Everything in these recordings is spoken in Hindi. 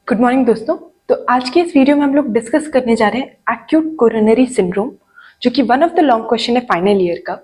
गुड मॉर्निंग दोस्तों। तो आज के इस वीडियो में हम लोग डिस्कस करने जा रहे हैं एक्यूट कोरोनरी सिंड्रोम, जो कि one of the long question है फाइनल ईयर का।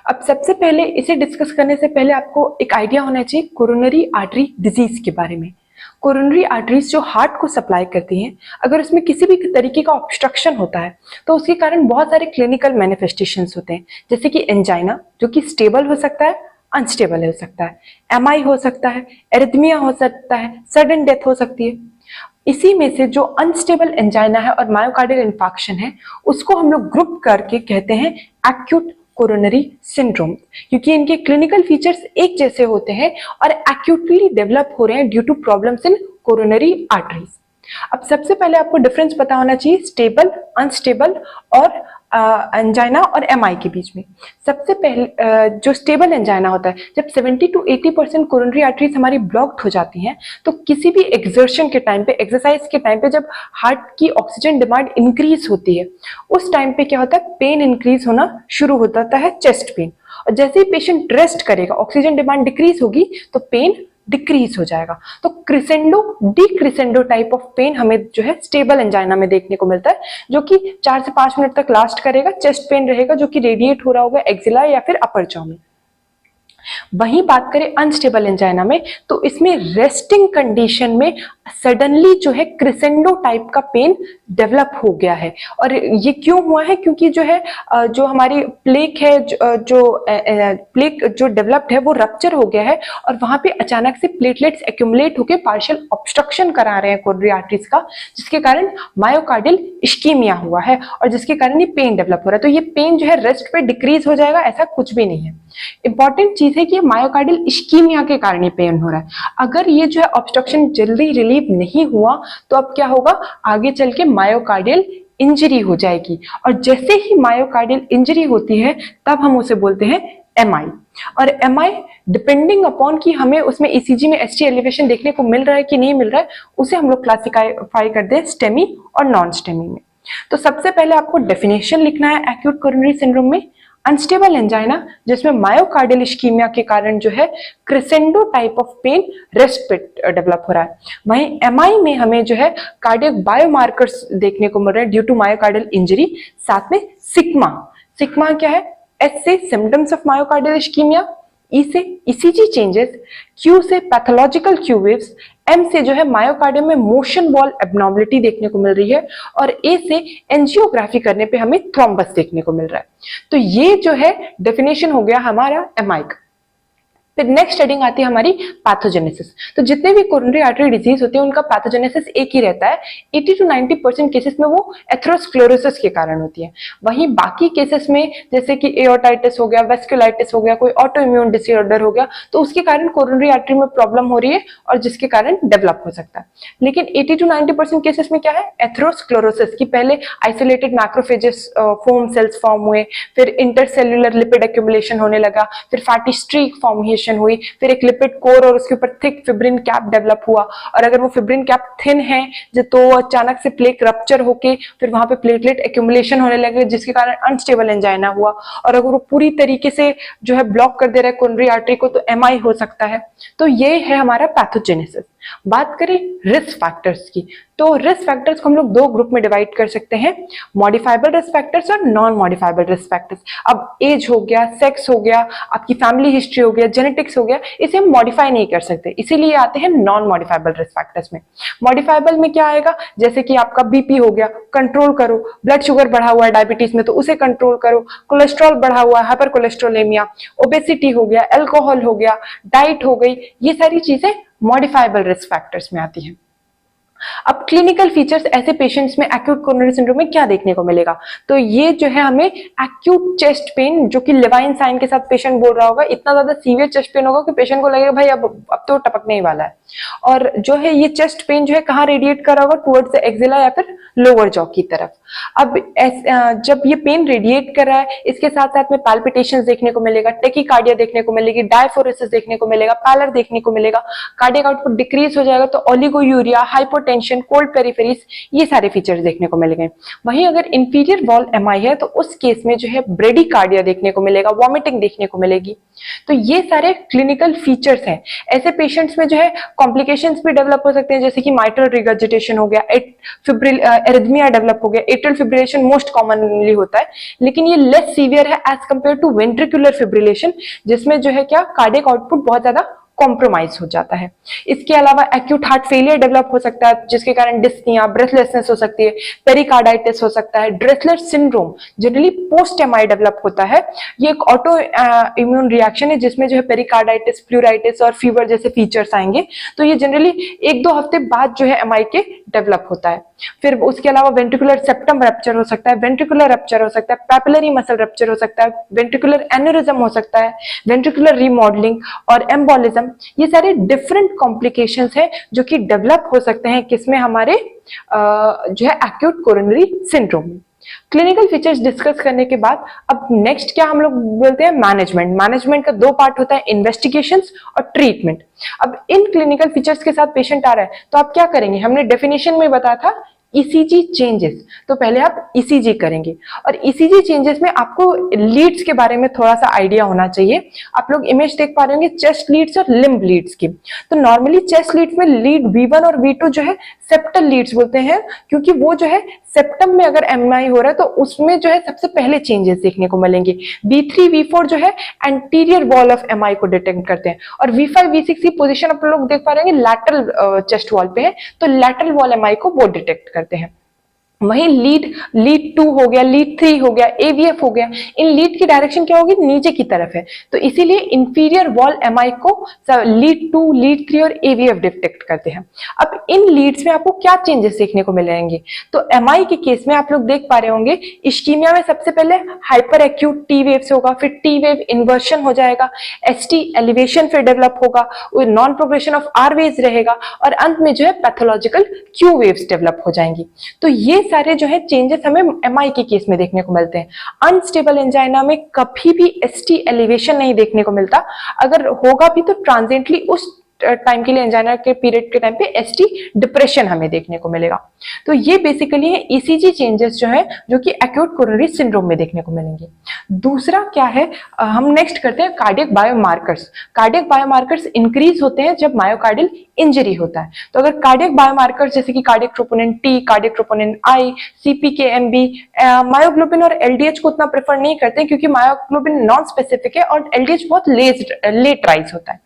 अब सबसे पहले इसे डिस्कस करने से पहले आपको एक आइडिया होना चाहिए कोरोनरी आर्टरी डिजीज के बारे में। कोरोनरी आर्टरीज जो हार्ट को सप्लाई करती हैं, अगर उसमें किसी भी तरीके का ऑब्स्ट्रक्शन होता है तो उसके कारण बहुत सारे क्लिनिकल मैनिफेस्टेशंस होते हैं, जैसे कि एंजाइना जो कि स्टेबल हो सकता है, अनस्टेबल हो सकता है, एमआई हो सकता है, एरिथमिया हो सकता है, सडन डेथ हो सकती है। इसी में से जो अनस्टेबल एंजाइना है और मायोकार्डियल इंफार्क्शन है, उसको हम लोग ग्रुप करके कहते हैं एक्यूट कोरोनरी सिंड्रोम, क्योंकि इनके क्लिनिकल फीचर्स एक जैसे होते हैं और एक्यूटली डेवलप हो रहे हैं due to problems in coronary arteries. अब सबसे पहले आपको डिफरेंस पता होना चाहिए स्टेबल, अनस्टेबल और एंजाइना और एमआई के बीच में। सबसे पहले जो स्टेबल एंजाइना होता है, जब 70 to 80% कोरोनरी आर्टरीज हमारी ब्लॉक्ड हो जाती हैं, तो किसी भी एक्सर्शन के टाइम पे, एक्सरसाइज के टाइम पे जब हार्ट की ऑक्सीजन डिमांड इंक्रीज होती है, उस टाइम पे क्या होता है, पेन इंक्रीज होना शुरू हो जाता है, चेस्ट पेन। और जैसे ही पेशेंट रेस्ट करेगा, ऑक्सीजन डिमांड डिक्रीज होगी तो पेन डिक्रीज हो जाएगा। तो क्रिसेंडो डिक्रिसेंडो टाइप ऑफ पेन हमें जो है स्टेबल एंजाइना में देखने को मिलता है, जो कि 4 से 5 मिनट तक लास्ट करेगा। चेस्ट पेन रहेगा जो कि रेडिएट हो रहा होगा एक्सिला या फिर अपर जॉ में। वहीं बात करें अनस्टेबल एंजाइना में, तो इसमें रेस्टिंग कंडीशन में सडनली जो है क्रिसेंडो टाइप का पेन डेवलप हो गया है। और ये क्यों हुआ है? क्योंकि जो है जो हमारी प्लेक है, जो प्लेक जो डेवलप्ड है वो रप्चर हो गया है और वहां पे अचानक से प्लेटलेट्स एक्यूमुलेट होकर पार्शियल ऑब्स्ट्रक्शन करा रहे हैं कोरोनरी आर्टरीज का, जिसके कारण मायोकार्डियल इश्कीमिया हुआ है और जिसके कारण ये पेन डेवलप हो रहा है। तो ये पेन जो है रेस्ट पे डिक्रीज हो जाएगा, ऐसा कुछ भी नहीं है। इंपॉर्टेंट चीज है कि मायोकार्डियल इश्कीमिया के कारण ये पेन हो रहा है। अगर ये जो है ऑब्स्ट्रक्शन जल्दी रिलीव नहीं हुआ तो अब क्या होगा, आगे चल के मायोकार्डियल इंजरी हो जाएगी। और जैसे ही मायोकार्डियल इंजरी होती है तब हम उसे बोलते हैं एमआई। और एमआई डिपेंडिंग अपॉन कि हमें उसमें ईसीजी में एसटी एलिवेशन देखने को मिल रहा है कि नहीं मिल रहा है, उसे हम लोग क्लासिफाई करते हैं स्टेमी और नॉन स्टेमी में। तो सबसे पहले आपको डेफिनेशन लिखना है एक्यूट कोरोनरी सिंड्रोम में। अनस्टेबल एंजाइना जिसमें मायोकार्डियल इश्कीमिया के कारण जो है crescendo type of pain rest पे डेवलप हो रहा है। वहीं एमआई में हमें जो है कार्डियक बायोमार्कर्स देखने को मिल रहे हैं ड्यू टू मायोकार्डियल इंजरी। साथ में सिग्मा, सिग्मा क्या है? एस से सिम्टम्स ऑफ मायोकार्डियल इश्कीमिया, ई से ईसीजी चेंजेस, क्यू से पैथोलॉजिकल क्यू वेव्स, एम से जो है मायोकार्डियम में मोशन वॉल एब्नॉर्मलिटी देखने को मिल रही है और ए से एंजियोग्राफी करने पे हमें थ्रोम्बस देखने को मिल रहा है। तो ये जो है डेफिनेशन हो गया हमारा एमआई का। फिर नेक्स्ट हेडिंग आती है हमारी पैथोजेनेसिस। तो जितने भी कोरोनरी आर्टरी डिजीज होते हैं उनका पैथोजेनेसिस एक ही रहता है। 80 to 90% केसेस में वो एथेरोस्क्लेरोसिस के कारण होती है। वहीं बाकी केसेस में जैसे कि एओर्टाइटिस हो गया, वेस्कुलाइटिस हो गया, कोई ऑटो इम्यून डिसऑर्डर हो गया, तो उसके कारण कोरोनरी आर्टरी में प्रॉब्लम हो रही है और जिसके कारण डेवलप हो सकता है। लेकिन 80 to 90% केसेस में क्या है, एथेरोस्क्लेरोसिस की पहले isolated macrophages foam cells form हुए, फिर इंटरसेल्युलर लिपिड एक्यूमुलेशन होने लगा, फिर फैटी स्ट्रीक फॉर्मेशन हुई, फिर एक लिपिड कोर और उसके ऊपर थिक फिब्रिन कैप डेवलप हुआ। और अगर वो फिब्रिन कैप थिन है तो अचानक से प्लेक रप्चर होके फिर वहां पे प्लेटलेट एक्यूमुलेशन होने लगे, जिसके कारण अनस्टेबल एंजाइना हुआ। और अगर वो पूरी तरीके से जो है ब्लॉक कर दे रहा है कोरोनरी आर्टरी को तो एमआई हो सकता है। तो ये है हमारा पैथोजेनेसिस। बात करें रिस्क फैक्टर्स की, तो रिस्क फैक्टर्स को हम लोग दो ग्रुप में डिवाइड कर सकते हैं, मॉडिफाइबल रिस्क फैक्टर्स और नॉन मॉडिफाइबल रिस्क फैक्टर्स। अब एज हो गया, सेक्स हो गया, आपकी फैमिली हिस्ट्री हो गया, जेनेटिक्स हो गया, इसे हम मॉडिफाई नहीं कर सकते, इसीलिए आते हैं नॉन मॉडिफाइबल रिस्क फैक्टर्स में। मॉडिफाइबल में क्या आएगा, जैसे कि आपका बीपी हो गया, कंट्रोल करो, ब्लड शुगर बढ़ा हुआ है डायबिटीज में तो उसे कंट्रोल करो, कोलेस्ट्रॉल बढ़ा हुआ है, हाइपर कोलेस्ट्रोलेमिया, ओबेसिटी हो गया, अल्कोहल हो गया, डाइट हो गई, ये सारी चीजें मॉडिफाइबल रिस्क फैक्टर्स में आती हैं। अब क्लिनिकल फीचर्स ऐसे पेशेंट्स में एक्यूट कोरोनरी सिंड्रोम में क्या देखने को मिलेगा, तो ये जो है हमें एक्यूट चेस्ट पेन, जो कि लेवाइन साइन के साथ पेशेंट बोल रहा होगा, इतना ज्यादा सीवियर चेस्ट पेन होगा कि पेशेंट को लगेगा भाई अब तो टपकने ही वाला है। और जो है ये चेस्ट पेन जो है कहाँ रेडिएट कर रहा होगा, टुवर्ड्स द एक्सिला या फिर लोअर जॉ की तरफ। अब जब ये पेन रेडिएट कर रहा है, इसके साथ साथ में पैल्पिटेशंस देखने को मिलेगा, टेकीकार्डिया देखने को मिलेगी, डायफोरेसिस देखने को मिलेगा, पैलर देखने को मिलेगा, कार्डियक आउटपुट डिक्रीज हो जाएगा, तो oliguria, hypo hypotension, cold peripheries, ये सारे फीचर्स देखने को मिलेंगे। वहीं अगर इंफीरियर वॉल एमआई है तो उस केस में जो है ब्रेडिकार्डिया देखने को मिलेगा, वॉमिटिंग देखने को मिलेगी। तो ये सारे क्लिनिकल फीचर्स हैं। ऐसे पेशेंट्स में जो है कॉम्प्लिकेशंस भी डेवलप हो सकते हैं, जैसे कि माइट्रल रिगर्जिटेशन हो गया, एरिथमिया डेवलप हो गया, एट्रियल फिब्रिलेशन मोस्ट कॉमनली होता है, लेकिन ये लेस सीवियर है as compare to ventricular fibrillation, जिसमें जो है क्या कार्डियक आउटपुट बहुत ज्यादा कॉम्प्रोमाइज हो जाता है। इसके अलावा एक्यूट हार्ट फेलियर डेवलप हो सकता है, जिसके कारण डिस्निया, ब्रेथलेसनेस हो सकती है, पेरिकार्डाइटिस हो सकता है, Dressler syndrome generally post MI develop होता है। ये एक ऑटो इम्यून रिएक्शन है जिसमें जो है पेरिकार्डाइटिस, प्लूराइटिस और फीवर जैसे फीचर्स आएंगे। तो ये जनरली 1-2 हफ्ते बाद जो है एमआई के डेवलप होता है। फिर उसके अलावा वेंट्रिकुलर सेप्टम रप्चर हो सकता है, वेंट्रिकुलर रप्चर हो सकता है, पैपिलरी मसल रप्चर हो सकता है, वेंट्रिकुलर एन्यूरिज्म हो सकता है, वेंट्रिकुलर रीमॉडलिंग और एम्बोलिज्म। ये सारे डिफरेंट कॉम्प्लिकेशंस हैं जो कि डेवलप हो सकते हैं किसमें, हमारे जो है एक्यूट कोरोनरी सिंड्रोम में। क्लिनिकल फीचर्स डिस्कस करने के बाद अब नेक्स्ट क्या हम लोग बोलते हैं, मैनेजमेंट। मैनेजमेंट का 2 पार्ट होता है, इन्वेस्टिगेशंस और ट्रीटमेंट। अब इन क्लिनिकल फीचर्स के साथ पेशेंट आ रहा है तो आप क्या करेंगे, हमने डेफिनेशन में बताया था ईसीजी चेंजेस, तो पहले आप ईसीजी करेंगे और ईसीजी चेंजेस में आपको लीड्स के बारे में थोड़ा सा आइडिया होना चाहिए। आप लोग इमेज देख पा रहे होंगे चेस्ट लीड्स और लिम्ब लीड्स की। तो नॉर्मली चेस्ट लीड्स में लीड V1 और V2 जो है सेप्टल लीड्स बोलते हैं, क्योंकि वो जो है सेप्टम में अगर एमआई हो रहा है तो उसमें जो है सबसे पहले चेंजेस देखने को मिलेंगे। V3 V4 जो है एंटीरियर वॉल ऑफ एमआई को डिटेक्ट करते हैं और V5 V6 की पोजीशन आप लोग देख पा रहे होंगे लैटरल चेस्ट वॉल पे है, तो लैटरल वॉल एमआई को वो डिटेक्ट करते हैं। वहीं लीड 2 हो गया, लीड 3 हो गया, एवीएफ हो गया, इन लीड की डायरेक्शन क्या होगी, नीचे की तरफ है, तो इसीलिए इंफीरियर वॉल एमआई को लीड 2, लीड 3 और एवीएफ डिटेक्ट करते हैं। अब इन लीड्स में आपको क्या चेंजेस देखने को मिलेंगे, तो एमआई के केस में आप लोग देख पा रहे होंगे इश्कीमिया में सबसे पहले हाइपर एक्यूट टी वेव से होगा, फिर टी वेव इन्वर्शन हो जाएगा, एसटी एलिवेशन फिर डेवलप होगा, non progression of R waves रहेगा और अंत में जो है पैथोलॉजिकल क्यू वेव्स डेवलप हो जाएंगी। तो ये सारे जो है चेंजेस हमें एमआई के केस में देखने को मिलते हैं। अनस्टेबल एंजाइना में कभी भी एसटी एलिवेशन नहीं देखने को मिलता, अगर होगा भी तो ट्रांजिएंटली उस टाइम के लिए, एंजाइना के पीरियड के टाइम पे एसटी डिप्रेशन हमें देखने को मिलेगा। तो ये बेसिकली है ईसीजी चेंजेस जो है जो कि एक्यूट कोरोनरी सिंड्रोम में देखने को मिलेंगे। दूसरा क्या है, हम नेक्स्ट करते हैं cardiac biomarkers. Cardiac biomarkers increase होते हैं जब मायोकार्डियल इंजरी होता है। तो अगर कार्डियक बायोमार्कर्स जैसे कि cardiac troponin T, cardiac troponin I, CPKMB, myoglobin और एलडीएच को उतना प्रेफर नहीं करते क्योंकि मायोग्लोबिन नॉन स्पेसिफिक है और एलडीएच बहुत लेट राइज होता है।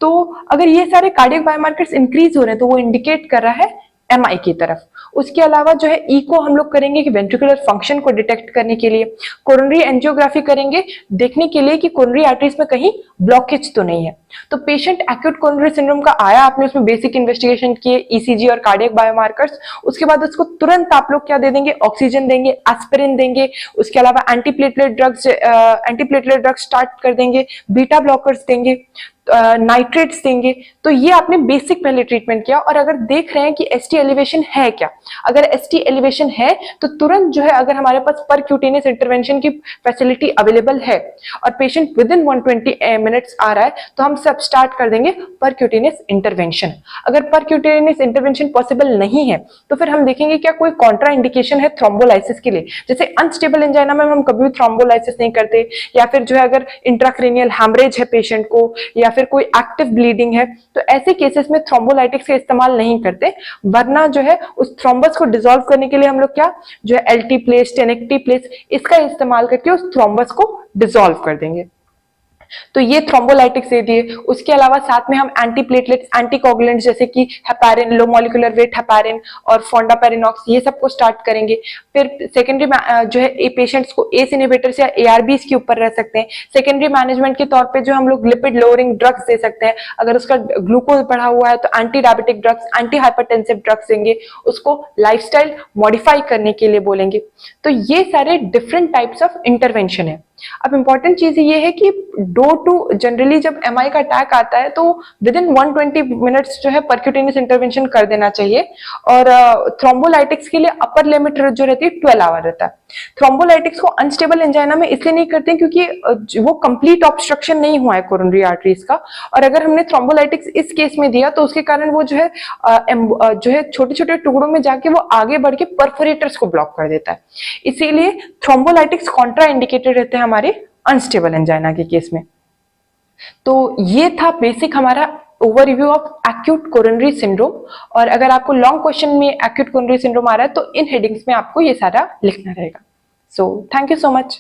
तो अगर ये सारे कार्डियक बायोमार्कर्स इंक्रीज हो रहे हैं तो वो इंडिकेट कर रहा है एमआई की तरफ। उसके अलावा जो है इको हम लोग करेंगे कि वेंट्रिकुलर फंक्शन को डिटेक्ट करने के लिए, कोरोनरी एंजियोग्राफी करेंगे देखने के लिए कि कोरोनरी आर्टरीज में कहीं ब्लॉकेज तो नहीं है। तो पेशेंट एक्यूट कोरोनरी सिंड्रोम का आया, आपने उसमें बेसिक इन्वेस्टिगेशन किए, ईसीजी और कार्डियक बायोमार्कर्स, उसके बाद उसको तुरंत आप लोग क्या दे देंगे, ऑक्सीजन देंगे, एस्पिरिन देंगे, उसके अलावा एंटीप्लेटलेट ड्रग्स स्टार्ट कर देंगे, बीटा ब्लॉकर्स देंगे, नाइट्रेट्स देंगे। तो ये आपने बेसिक पहले ट्रीटमेंट किया। और अगर देख रहे हैं कि एसटी एलिवेशन है क्या, अगर एसटी एलिवेशन है तो तुरंत जो है अगर हमारे पास परक्यूटेनियस इंटरवेंशन की फैसिलिटी अवेलेबल है और पेशेंट विद इन 120 मिनट्स आ रहा है तो हम सब स्टार्ट कर देंगे परक्यूटेनियस इंटरवेंशन। अगर परक्यूटेनियस इंटरवेंशन पॉसिबल नहीं है तो फिर हम देखेंगे क्या कोई कॉन्ट्रा इंडिकेशन है थ्रोम्बोलाइसिस के लिए, जैसे अनस्टेबल एंजाइना में हम कभी भी थ्रोम्बोलाइसिस नहीं करते, या फिर जो है अगर इंट्राक्रेनियल हैमरेज है पेशेंट को या फिर कोई एक्टिव ब्लीडिंग है तो ऐसे केसेस में थ्रोम्बोलाइटिक्स का इस्तेमाल नहीं करते, वरना जो है उस थ्रोम्बस को डिसॉल्व करने के लिए हम लोग क्या जो है एलटी प्लेस, टेनेक्टी प्लेस, इसका इस्तेमाल करके उस थ्रोम्बस को डिसॉल्व कर देंगे। तो ये थ्रोम्बोलाइटिक्स दे दिए। उसके अलावा साथ में हम एंटीप्लेटलेट्स, एंटीकोगुलेंट्स जैसे कि heparin, low molecular weight heparin और फोंडापेरिनॉक्स, ये सब को स्टार्ट करेंगे। फिर सेकेंडरी जो है पेशेंट्स को एस इनहिबिटर्स या एआरबीज के ऊपर रह सकते हैं। सेकेंडरी मैनेजमेंट के तौर पे जो हम लोग लिपिड लोअरिंग ड्रग्स दे सकते हैं, अगर उसका ग्लूकोज बढ़ा हुआ है तो anti diabetic drugs, anti hypertensive drugs देंगे, उसको लाइफस्टाइल मॉडिफाई करने के लिए बोलेंगे। तो ये सारे डिफरेंट टाइप्स ऑफ इंटरवेंशन है। अब इंपॉर्टेंट चीज ये है कि जनरली जब एमआई का अटैक आता है तो विद इन 120 मिनट्स जो है परक्यूटेनियस इंटरवेंशन कर देना चाहिए। और थ्रोम्बोलाइटिक्स के लिए अपर लिमिट जो रहती है 12 आवर रहता है। थ्रोम्बोलाइटिक्स को अनस्टेबल एंजाइना में इसलिए नहीं करते हैं क्योंकि वो कंप्लीट ऑब्स्ट्रक्शन नहीं हुआ है कोरोनरी आर्टरीज का, और अगर हमने थ्रोम्बोलाइटिक्स इस केस में दिया तो उसके कारण वो जो है छोटे छोटे टुकड़ों में जाके वो आगे बढ़ के परफोरेटर्स को ब्लॉक कर देता है। इसीलिए थ्रोम्बोलाइटिक्स कॉन्ट्रा इंडिकेटेड रहते हैं हमारे अनस्टेबल एंजाइना के केस में। तो ये था बेसिक हमारा overview of acute coronary syndrome. और अगर आपको लॉन्ग क्वेश्चन में एक्यूट कोरोनरी सिंड्रोम आ रहा है तो इन हेडिंग्स में आपको ये सारा लिखना रहेगा। So thank you so much.